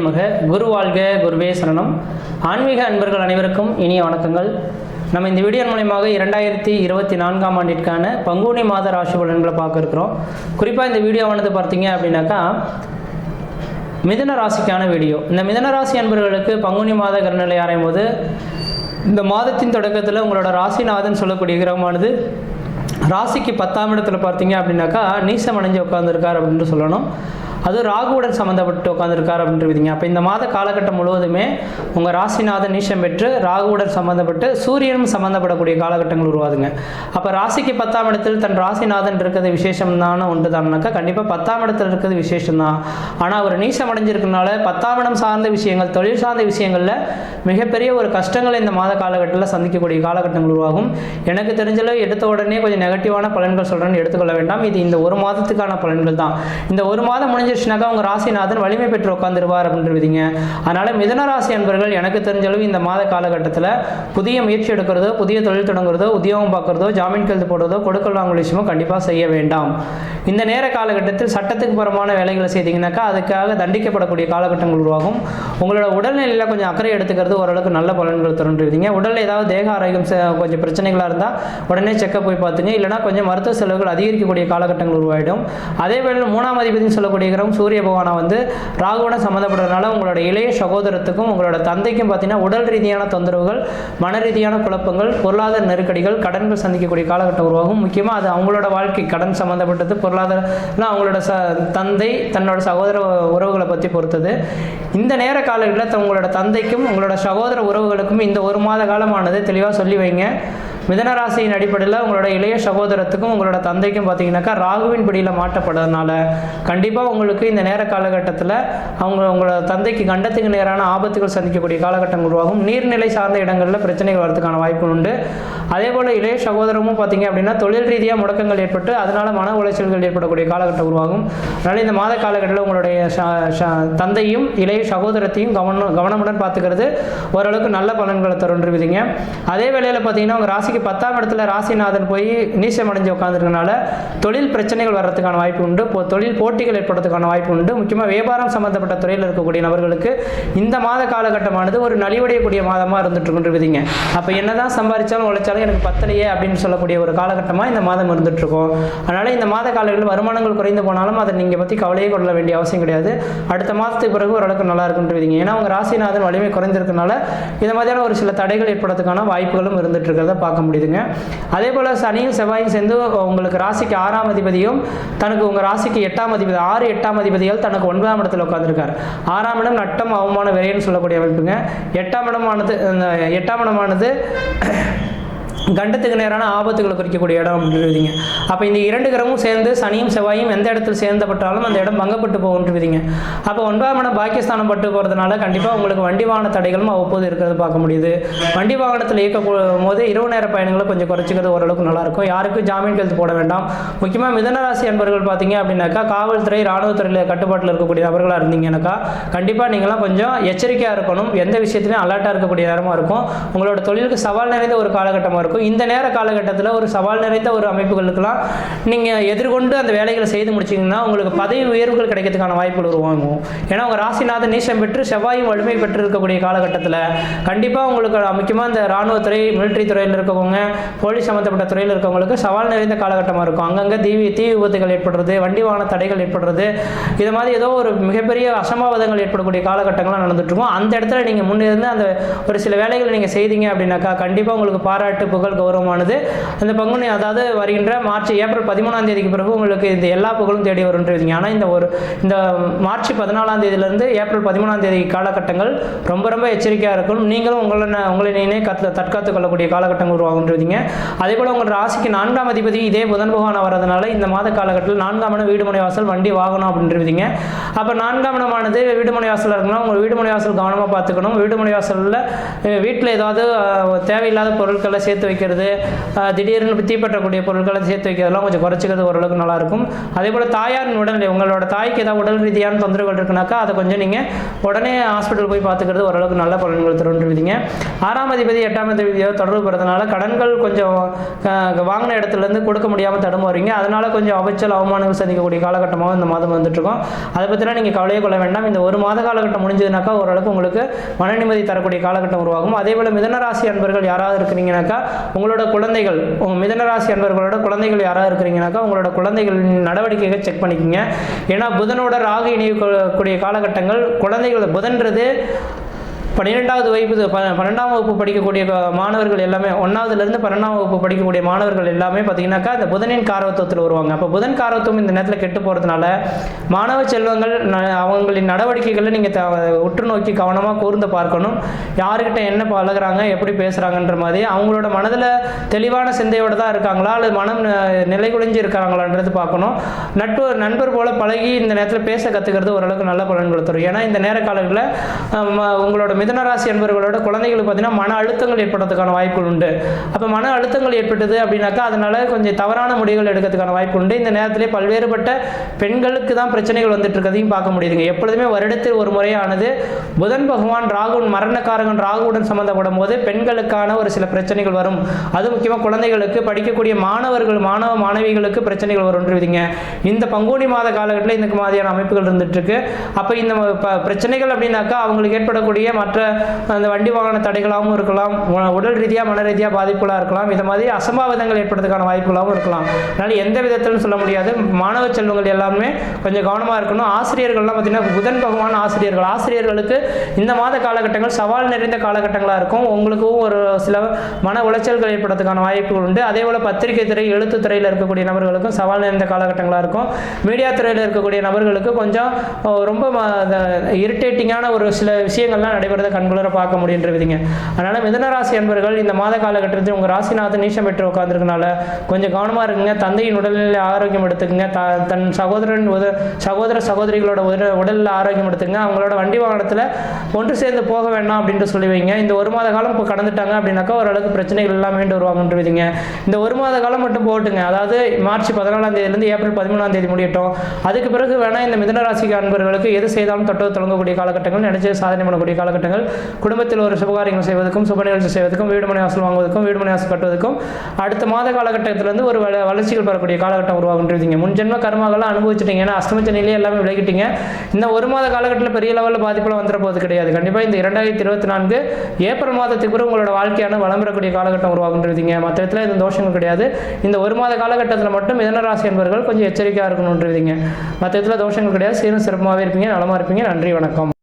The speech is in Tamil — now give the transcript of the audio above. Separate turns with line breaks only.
நமக. குரு வாழ்க, குருவே சரணம். ஆன்மீக அன்பர்கள் அனைவருக்கும் இனிய வணக்கங்கள். நம்ம இந்த வீடியோ மூலமாக 2024ஆம் ஆண்டிற்கான பங்குனி மாத ராசி பலன்களை பார்க்க இருக்கிறோம். குறிப்பாக இந்த வீடியோவானது பார்த்தீங்க அப்படின்னாக்கா மிதுன ராசிக்கான வீடியோ. இந்த மிதுன ராசி அன்பர்களுக்கு பங்குனி மாத கிரகநிலை ஆராயும் போது இந்த மாதத்தின் தொடக்கத்தில் உங்களோட ராசிநாதன் சொல்லக்கூடிய கிரகமானது ராசிக்கு 10ஆம் இடத்துல பார்த்தீங்க அப்படின்னாக்கா நீசம் அடைஞ்சு உட்காந்துருக்கார் அப்படின்ட்டு சொல்லணும். அது ராகுவுடன் சம்மந்தப்பட்டு உட்காந்துருக்கார் அப்படின்றீங்க. அப்போ இந்த மாத காலகட்டம் முழுவதுமே உங்கள் ராசிநாதன் நீசம் பெற்று ராகுவுடன் சம்மந்தப்பட்டு சூரியனும் சம்மந்தப்படக்கூடிய காலகட்டங்கள் உருவாதுங்க. அப்போ ராசிக்கு 10ஆம் இடத்தில் தன் ராசிநாதன் இருக்கிறது விசேஷம் தானே ஒன்று தான்னாக்கா கண்டிப்பாக 10ஆம் இடத்துல இருக்கிறது விசேஷம் தான். ஆனால் அவர் நீசம் அடைஞ்சிருக்கனால 10ஆம் இடம் சார்ந்த விஷயங்கள், தொழில் சார்ந்த விஷயங்களில் மிகப்பெரிய ஒரு கஷ்டங்களை இந்த மாத காலகட்டத்தில் சந்திக்கக்கூடிய காலகட்டங்கள் உருவாகும். எனக்கு தெரிஞ்சளவு எடுத்த உடனே கொஞ்சம் நெகட்டிவான பலன்கள் சொல்கிறேன்னு எடுத்துக்கொள்ள வேண்டாம். இது இந்த ஒரு மாதத்துக்கான பலன்கள் தான். இந்த ஒரு மாதம் முடிஞ்சிருச்சுனாக்கா உங்கள் ராசிநாதன் வலிமை பெற்று உட்காந்துருவார் அப்படின்றீங்க. அதனால் மிதுன ராசி அன்பர்கள் எனக்கு தெரிஞ்சளவு இந்த மாத காலகட்டத்தில் புதிய முயற்சி எடுக்கிறதோ, புதிய தொழில் தொடங்குறதோ, உத்தியோகம் பார்க்குறதோ, ஜாமீன் கையெழுத்து போடுறதோ, கொடுக்கல் வாங்கல் விஷயமோ கண்டிப்பாக செய்ய வேண்டாம். இந்த நேர காலகட்டத்தில் சட்டத்துக்கு புறமான வேலைகளை செய்தீங்கன்னாக்கா அதுக்காக தண்டிக்கப்படக்கூடிய காலகட்டங்கள் உருவாகும். உங்களோட உடல்நிலையில் கொஞ்சம் அக்கறை எடுத்துக்கிறது ஓரளவுக்கு நல்ல பலன்கள் தருன்றீங்க. உடலில் ஏதாவது தேக ஆரோக்கியம் கொஞ்சம் பிரச்சனைகளாக இருந்தால் உடனே செக்கப் போய் பார்த்துங்க. இல்லைனா கொஞ்சம் மருத்துவ செலவுகள் அதிகரிக்கக்கூடிய காலகட்டங்கள் உருவாயிடும். அதே வேளை 3ஆம் அதிபதினு சொல்லக்கூடிய சூரிய பகவானை ராகுவுடன் சம்மந்தப்படுறதுனால உங்களோட இளைய சகோதரத்துக்கும் உங்களோட தந்தைக்கும் பார்த்தீங்கன்னா உடல் ரீதியான தொந்தரவுகள், மன ரீதியான குழப்பங்கள், பொருளாதார நெருக்கடிகள், கடன்கள் சந்திக்கக்கூடிய காலகட்டம் உருவாகும். முக்கியமாக அது அவங்களோட வாழ்க்கை கடன் சம்மந்தப்பட்டது, பொருளாதாரம் அவங்களோட தந்தை தன்னோட சகோதர உறவுகளை பற்றி பொறுத்தது. இந்த நேர காலங்களில் உங்களோட தந்தைக்கும் உங்களோட சகோதர உறவுகளுக்கும் இந்த ஒரு மாத காலமானது தெளிவாக சொல்லி வைங்க. மிதனராசியின் அடிப்படையில் உங்களோட இளைய சகோதரத்துக்கும் உங்களோட தந்தைக்கும் பார்த்தீங்கன்னாக்கா ராகுவின் பிடியில் மாட்டப்படுறதுனால கண்டிப்பாக உங்களுக்கு இந்த நேர காலகட்டத்தில் உங்களோட தந்தைக்கு கண்டத்துக்கு நேரான ஆபத்துகள் சந்திக்கக்கூடிய காலகட்டம் உருவாகும். நீர்நிலை சார்ந்த இடங்களில் பிரச்சனைகள் வரதுக்கான வாய்ப்பு உண்டு. அதே போல் இளைய சகோதரமும் பார்த்தீங்க அப்படின்னா தொழில் ரீதியாக முடக்கங்கள் ஏற்பட்டு அதனால் மன உளைச்சல்கள் ஏற்படக்கூடிய காலகட்டம் உருவாகும். அதனால் இந்த மாத காலகட்டத்தில் உங்களுடைய தந்தையும் இளைய சகோதரத்தையும் கவனமுடன் பார்த்துக்கிறது ஓரளவுக்கு நல்ல பலன்களை தருன்றீங்க. அதே வேளையில் பார்த்தீங்கன்னா உங்கள் ராசிக்கு 10ஆம் இடத்துல ராசிநாதன் போய் நீசம் அடைஞ்சு உட்காந்துருக்கனால தொழில் பிரச்சனைகள் வர்றதுக்கான வாய்ப்பு உண்டு. தொழில் போட்டிகள் ஏற்படுறதுக்கான வாய்ப்பு உண்டு. முக்கியமாக வியாபாரம் சம்பந்தப்பட்ட துறையில் இருக்கக்கூடிய நபர்களுக்கு இந்த மாத காலகட்டமானது ஒரு நலிவடையக்கூடிய மாதமாக இருந்துட்டு இருக்கின்றீங்க. அப்போ என்னதான் சம்பாதிச்சாலும் உழைச்சாலும் எனக்கு பத்தலையே அப்படின்னு சொல்லக்கூடிய ஒரு காலகட்டமாக இந்த மாதம் இருந்துட்டு இருக்கோம். அதனால இந்த மாத காலங்களில் வருமானங்கள் குறைந்து போனாலும் அதை நீங்கள் பற்றி கவலையே கொள்ள வேண்டிய அவசியம் கிடையாது. அடுத்த மாதத்துக்கு பிறகு ஓரளவுக்கு நல்லா இருக்குன்றீங்க. ஏன்னா உங்கள் ராசிநாதன் வலிமை குறைந்திருக்கனால இந்த மாதிரியான ஒரு சில தடைகள் ஏற்படுறதுக்கான வாய்ப்புகளும் இருந்துட்டு இருக்கிறத பார்க்க முடியுதுங்க. அதே போல சனியும் செவ்வாயும் சேர்ந்து உங்களுக்கு ராசிக்கு 6ஆம் அதிபதியும் தனக்கு உங்க ராசிக்கு 8ஆம் அதிபதி 8ஆம் அதிபதியால் தனக்கு 9ஆம் இடத்துல உட்கார்ந்திருக்கார். 6ஆம் இடம் நட்டம், அவமான, விரைன்னு சொல்லக்கூடிய அமைப்புங்க. 8ஆம் இடமானது கண்டத்துக்கு நேரான ஆபத்துகளை குறிக்கக்கூடிய இடம் அப்படின்றீங்க. அப்போ இந்த 2 கிரகமும் சேர்ந்து சனியும் செவ்வாயும் எந்த இடத்துல சேர்ந்தப்பட்டாலும் அந்த இடம் பங்கப்பட்டு போகுன்றீங்க. அப்போ 9ஆம் இடம் பாக்கியஸ்தானம் பட்டு போகிறதுனால கண்டிப்பாக உங்களுக்கு வண்டி வாகன தடைகளும் அவ்வப்போது இருக்கிறது பார்க்க முடியுது. வண்டி வாகனத்தில் இயக்கும் போது இரவு நேர பயணங்களை கொஞ்சம் குறைச்சிக்கிறது ஓரளவுக்கு நல்லாயிருக்கும். யாருக்கும் ஜாமீன் கையெழுத்து போட வேண்டாம். முக்கியமாக மிதனராசி அன்பர்கள் பார்த்தீங்க அப்படின்னாக்கா காவல்துறை, இராணுவத்துறையில் கட்டுப்பாட்டில் இருக்கக்கூடிய நபர்களாக இருந்தீங்கன்னாக்கா கண்டிப்பாக நீங்களாம் கொஞ்சம் எச்சரிக்கையாக இருக்கணும். எந்த விஷயத்துலையும் அலர்ட்டாக இருக்கக்கூடிய நேரமாக இருக்கும். உங்களோட தொழிலுக்கு சவால் நிறைந்த ஒரு காலகட்டமாக இருக்கும். இந்த நேர காலகட்டத்தில் ஒரு சவால் நிறைந்த ஒரு அமைப்புகளுக்கெல்லாம் நீங்கள் எதிர்கொண்டு அந்த வேலைகளை செய்து முடிச்சிங்கன்னா உங்களுக்கு பதவி உயர்வுகள் கிடைக்கிறதுக்கான வாய்ப்புகள் உருவாகும். ஏன்னா உங்கள் ராசிநாதன் நீசம் பெற்று செவ்வாயும் வலிமை பெற்று இருக்கக்கூடிய காலகட்டத்தில் கண்டிப்பாக உங்களுக்கு முக்கியமாக இந்த இராணுவத்துறை, மிலிட்ரி துறையில் இருக்கவங்க, போலீஸ் சம்மந்தப்பட்ட துறையில் இருக்கவங்களுக்கு சவால் நிறைந்த காலகட்டமாக இருக்கும். அங்கங்கே தீ விபத்துகள் ஏற்படுறது, வண்டி வாகன தடைகள் ஏற்படுறது, இது மாதிரி ஏதோ ஒரு மிகப்பெரிய அசம்பாவிதங்கள் ஏற்படக்கூடிய காலகட்டங்கள்லாம் நடந்துட்டு இருக்கும். அந்த இடத்துல நீங்கள் முன்னிருந்து அந்த ஒரு சில வேலைகளை நீங்கள் செய்தீங்க அப்படின்னாக்கா கண்டிப்பாக உங்களுக்கு பாராட்டு, புகழ், கௌரவமானது அந்த பங்குனி, அதாவது வருகின்ற ஏப்ரல் 13ஆம் தேதிக்கு பிறகு உங்களுக்கு இந்த எல்லா புகழும் தேடி வருன்றீங்க. ஆனால் இந்த மார்ச் 14ஆம் தேதியிலிருந்து ஏப்ரல் 13ஆம் தேதி காலகட்டங்கள் ரொம்ப ரொம்ப எச்சரிக்கையாக இருக்கும். நீங்களும் உங்களை நீனே தற்காத்துக் கொள்ளக்கூடிய காலகட்டங்கள் உருவாகுன்றீங்க. அதே போல் உங்கள் ராசிக்கு 4ஆம் அதிபதி இதே புதன் பகவான் வரதுனால இந்த மாத காலகட்டத்தில் 4ஆம் இடம் வீடுமனை வாசல், வண்டி வாகனம் அப்படின்றீங்க. அப்போ 4ஆம் இடமானது வீடுமனை வாசல் இருக்குன்னா உங்கள் வீடுமனை வாசல் கவனமாக பார்த்துக்கணும். வீடுமனை வாசலில் வீட்டில் ஏதாவது தேவையில்லாத பொருட்களை சேர்த்து சேர்த்து வைக்கிறது, திடீர்னு தீப்பற்றக்கூடிய பொருட்களை சேர்த்து வைக்கிறதெல்லாம் கொஞ்சம் குறைச்சிக்கிறது ஓரளவுக்கு நல்லாயிருக்கும். அதே போல் தாயாரின் உடல்நிலை, உங்களோட தாய்க்கு ஏதாவது உடல் ரீதியான தொந்தரவுகள் இருக்குனாக்கா அதை கொஞ்சம் நீங்கள் உடனே ஹாஸ்பிட்டல் போய் பார்த்துக்கிறது ஓரளவுக்கு நல்ல பலன்கள் தருவிங்க. 6ஆம் அதிபதி 8ஆம் அதிபதியோ தொடர்பு பெறதுனால கடன்கள் கொஞ்சம் வாங்கின இடத்துலேருந்து கொடுக்க முடியாமல் தடுமாறுவீங்க. அதனால் கொஞ்சம் அவமானங்கள் சந்திக்கக்கூடிய காலகட்டமாக இந்த மாதம் வந்துட்டுருக்கோம். அதை பற்றிலாம் நீங்கள் கவலையே கொள்ள வேண்டாம். இந்த ஒரு மாத காலகட்டம் முடிஞ்சதுனாக்கா ஓரளவுக்கு உங்களுக்கு மன நிம்மதி தரக்கூடிய காலகட்டம் உருவாகும். அதே போல் மிதனராசி அன்பர்கள் யாராவது இருக்கிறீங்கனாக்கா உங்களோட குழந்தைகள், மிதனராசி அன்பர்களோட குழந்தைகள் யாராவது இருக்கிறீங்கனாக்கா உங்களோட குழந்தைகளின் நடவடிக்கைகள் செக் பண்ணிக்கோங்க. ஏன்னா புதனோட ராகு இணையக்கூடிய காலகட்டங்கள் குழந்தைகள், புதன்றது 12வது வகுப்பு படிக்கக்கூடிய மாணவர்கள் எல்லாமே, 1ஆவதுலேருந்து 12ஆம் வகுப்பு படிக்கக்கூடிய மாணவர்கள் எல்லாமே பார்த்தீங்கன்னாக்கா இந்த புதனின் காரகத்துவத்தில் வருவாங்க. அப்போ புதன் காரகத்துவம் இந்த நேரத்தில் கெட்டு போகிறதுனால மாணவ செல்வங்கள் அவங்களின் நடவடிக்கைகளை நீங்கள் உற்று நோக்கி கவனமாக கூர்ந்து பார்க்கணும். யாருக்கிட்ட என்ன பழகுறாங்க, எப்படி பேசுகிறாங்கன்ற மாதிரி அவங்களோட மனதில் தெளிவான சிந்தையோடு தான் இருக்காங்களா அல்லது மனம் நிலைகுலைஞ்சு இருக்கிறாங்களான்றது பார்க்கணும். நண்பர் போல பழகி இந்த நேரத்தில் பேச கற்றுக்கிறது ஓரளவுக்கு நல்ல பலன்கள் தரும். ஏன்னா இந்த நேர காலங்களில் உங்களோட மிதனராசி என்பவர்களோட குழந்தைகளுக்கு பார்த்தீங்கன்னா மன அழுத்தங்கள் ஏற்படுறதுக்கான வாய்ப்புகள் உண்டு. அப்போ மன அழுத்தங்கள் ஏற்பட்டது அப்படின்னாக்கா அதனால கொஞ்சம் தவறான முடிவுகள் எடுக்கிறதுக்கான வாய்ப்பு உண்டு. இந்த நேரத்திலே பல்வேறுபட்ட பெண்களுக்கு தான் பிரச்சனைகள் வந்துட்டு இருக்கிறதையும் பார்க்க முடியுதுங்க. எப்பொழுதுமே வருடத்தில் ஒரு முறையானது புதன் பகவான் ராகுன் மரணக்காரகன் ராகுவுடன் சம்பந்தப்படும் போது பெண்களுக்கான ஒரு சில பிரச்சனைகள் வரும். அது முக்கியமாக குழந்தைகளுக்கு, படிக்கக்கூடிய மாணவ மாணவிகளுக்கு பிரச்சனைகள் வரும்ன்றீங்க. இந்த பங்குனி மாத காலகட்டத்தில் இந்த மாதிரியான அமைப்புகள் இருந்துட்டு இருக்கு. அப்போ இந்த பிரச்சனைகள் அப்படின்னாக்கா அவங்களுக்கு ஏற்படக்கூடிய மற்ற அந்த வண்டி வாகன தடைகளாகவும் இருக்கலாம், உடல் ரீதியாக மன ரீதியாக பாதிப்புகளாக இருக்கலாம், இது மாதிரி அசம்பாவிதங்கள் ஏற்படுறதுக்கான வாய்ப்புகளாகவும் இருக்கலாம். அதனால் எந்த விதத்திலும் சொல்ல முடியாது. மாணவ செல்வங்கள் எல்லாமே கொஞ்சம் கவனமாக இருக்கணும். ஆசிரியர்கள்லாம் பார்த்தீங்கன்னா புதன் பகவான் ஆசிரியர்களுக்கு இந்த மாத காலகட்டங்கள் சவால் நிறைந்த காலகட்டங்களாக இருக்கும். உங்களுக்கும் ஒரு சில மன உளைச்சல்கள் ஏற்படுறதுக்கான வாய்ப்புகள் உண்டு. அதே போல் பத்திரிகை துறை, எழுத்து துறையில் இருக்கக்கூடிய நபர்களுக்கும் சவால் நிறைந்த காலகட்டங்களாக இருக்கும். மீடியா துறையில் இருக்கக்கூடிய நபர்களுக்கு கொஞ்சம் ரொம்ப இரிட்டேட்டிங்கான ஒரு சில விஷயங்கள்லாம் நடைபெறுத கண்குளர பார்க்க முடியுன்றவிதிங்க. அதனால் மிதனராசி அன்பர்கள் இந்த மாத காலகட்டத்தில் உங்கள் ராசிநாதன் நீச்சம் பெற்று உட்காந்துருக்கனால கொஞ்சம் கவனமாக இருக்குங்க. தந்தையின் உடல்நிலை ஆரோக்கியம் எடுத்துக்கங்க. தன் சகோதர சகோதரிகளோட உடலில் ஆரோக்கியம் எடுத்துங்க. அவங்களோட வண்டி வாகனத்தில் ஒன்று சேர்ந்து போக வேண்டாம் அப்படின்ட்டு சொல்லி வைங்க. இந்த ஒரு மாத காலம் இப்போ கடந்துட்டாங்க அப்படின்னாக்கா ஓரளவுக்கு பிரச்சனைகள் எல்லாம் மீண்டு வருவாங்கன்றவிதிங்க. இந்த ஒரு மாத காலம் மட்டும் போட்டுங்க. அதாவது மார்ச் 14ஆம் தேதியிலிருந்து ஏப்ரல் 13ஆம் தேதி முடியட்டும். அதுக்கு பிறகு வேணால் இந்த மிதனராசி அன்பர்களுக்கு எது செய்தாலும் தொட்டு தொடங்கக்கூடிய காலகட்டங்கள், நினைச்சு சாதனை பண்ணக்கூடிய காலகட்டங்கள், குடும்பத்தில் ஒரு சுபகாரியங்கள் செய்வதற்கும், சுப நிகழ்ச்சி செய்வதற்கும், வீடுமனை வாசல் வாங்குவதற்கும், வீடுமனை வாசல் கட்டுவதற்கும் அடுத்த மாத காலகட்டத்திலிருந்து ஒரு வளர்ச்சிகள் பெறக்கூடிய காலகட்டம் உருவாகுன்றீங்க. முன்ஜென்ம கர்மாக்கெல்லாம் அனுபவிச்சிட்டீங்க. ஏன்னா அஷ்டமச்சனிலே எல்லாமே விலகிட்டீங்க. இந்த ஒரு மாத காலகட்டத்தில் பெரிய லெவலில் பாதிப்புலாம் வந்துட போது கிடையாது. கண்டிப்பாக இந்த 2024 ஏப்ரல் மாதத்துக்கு பிறகு உங்களோட வாழ்க்கையான வளம் பெறக்கூடிய காலகட்டம் உருவாகுன்றீங்க. மற்ற இடத்துல இந்த தோஷங்கள் கிடையாது. இந்த ஒரு மாத காலகட்டத்தில் மட்டும் மிதனராசி என்பவர்கள் கொஞ்சம் எச்சரிக்கையாக இருக்கணுன்றீங்க. மற்ற இடத்துல தோஷங்கள் கிடையாது. சீரும் சிறப்பாகவே இருப்பீங்க, நலமாக இருப்பீங்க. நன்றி, வணக்கம்.